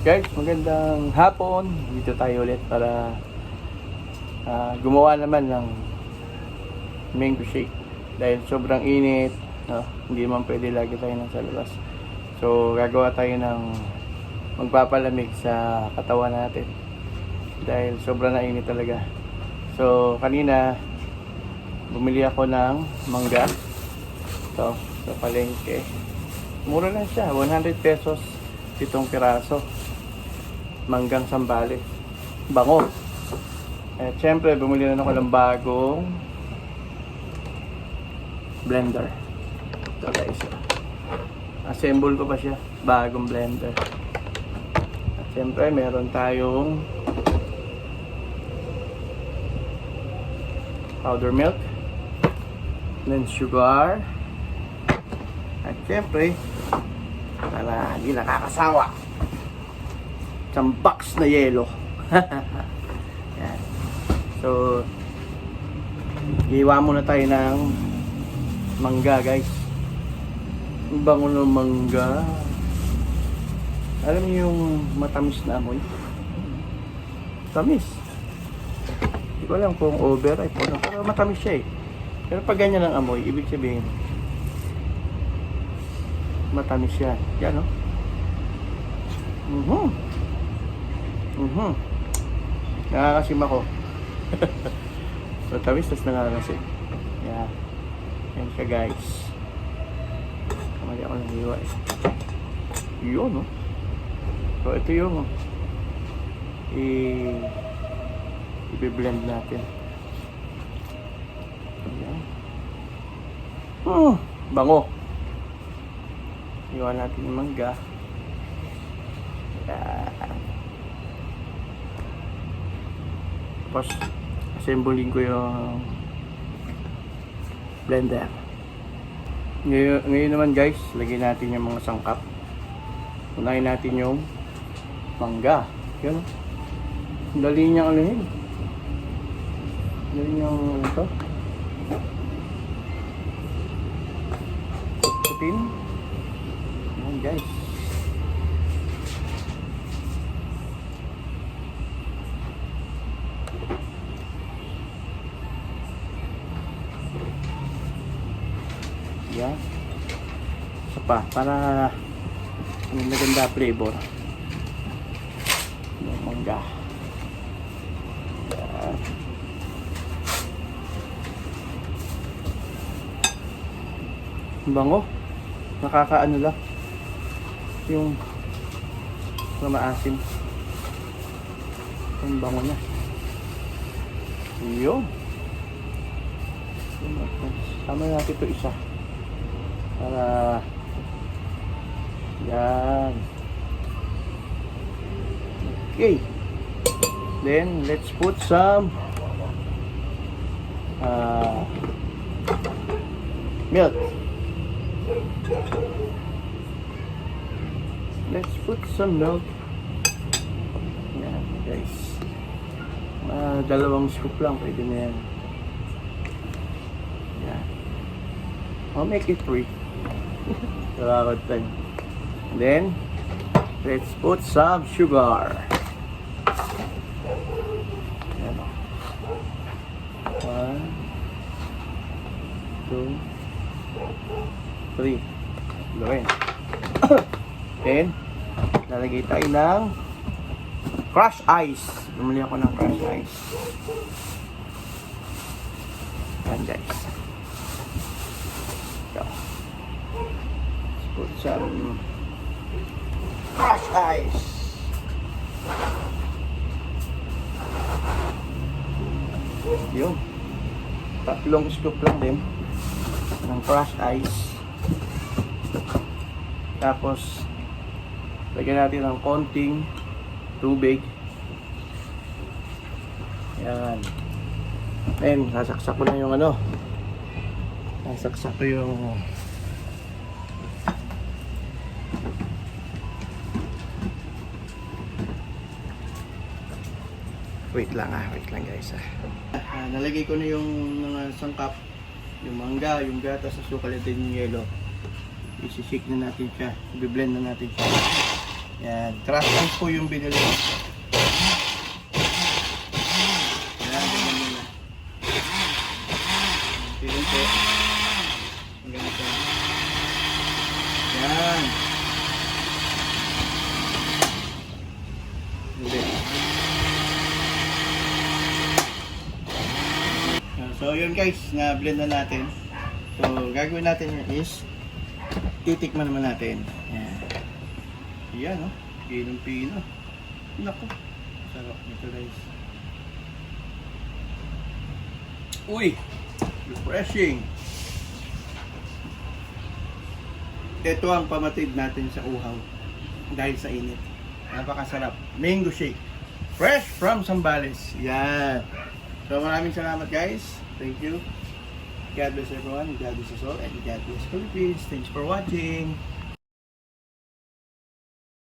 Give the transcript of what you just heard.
Guys, magandang hapon. Dito tayo ulit para gumawa naman ng mango shake. Dahil sobrang init, no? Hindi naman pwede lagi tayo nasa labas. So, gagawa tayo ng magpapalamig sa katawan natin. Dahil sobrang nainit talaga. So, kanina, bumili ako ng mangga. Ito, sa palengke. Mura lang siya, 100 pesos, 7 piraso. Manggang Sambales. Bango. At syempre, bumili na ako ng bagong blender. Ito guys. Assemble ko pa siya. Bagong blender. At syempre, meron tayong powder milk. Then sugar. At syempre, para hindi nakakasawa, isang box na yelo. Yan. So, iwa muna tayo ng mangga, guys. Ang bango ng mangga. Alam niyo yung matamis na amoy? Tamis. Hindi ko alam kung overripe o ano, pero matamis siya eh. Pero pag ganyan ang amoy, ibig sabihin matamis siya. Yan, no? Nakakasim ako. Matamis, tas nakakasim. Yan. Yan siya, guys. Kamali ako ng hiwa eh. Yun, no? So, ito yung i-blend natin. Yan. Bango. Iwan natin yung mangga. Yan. Tapos, assembling ko yung blender. Ngayon naman guys, lagyan natin yung mga sangkap. Unahin natin yung mangga. Yun. Dali niyang anuhin. Dali niyang ito. Putin. Yan guys. Yan. Isa pa, para maganda flavor ng mangga. Yan. Bango. Nakakaano lang. Yung maasim. Ang bango niya. Yun. Sama natin ito isa. Para yan. Okay. Then let's put some milk. Let's put some milk. Yan guys. Dalawang scoop lang pwede na yan. Yan. I'll make it 3. Kalakot tayo. Then, let's put some sugar. Ayan o. 1, 2, 3. Gawin. Then, lalagay tayo ng crush ice. Bumili ako ng crush ice. Ayan guys. Put some crush ice. Yun. 3 scoop lang din ng crush ice. Tapos lagyan natin ng konting tubig. Yan. Then sasaksak ko na yung ano. Sasaksak ko yung wait lang guys. Nalagay ko na yung mga sangkap, yung mangga, yung gatas, sa sukal, at yung yelo. I-shake na natin siya, i-blend na natin siya. Yan, crush ice po yung binili ko. Yan, ganyan muna. Tignan po. Ang ganito. Yan. Hindi. So yun guys, na-blend na natin. So gagawin natin yun is titikman naman natin. Yan. Yan oh, pinong-pino. Naku, sarap nito guys. Uy, refreshing. Ito ang pamatid natin sa uhaw dahil sa init. Napakasarap. Mango shake. Fresh from Zambales. Yan. So maraming salamat guys. Thank you. God bless everyone. God bless us all. And God bless Philippines. Thanks for watching.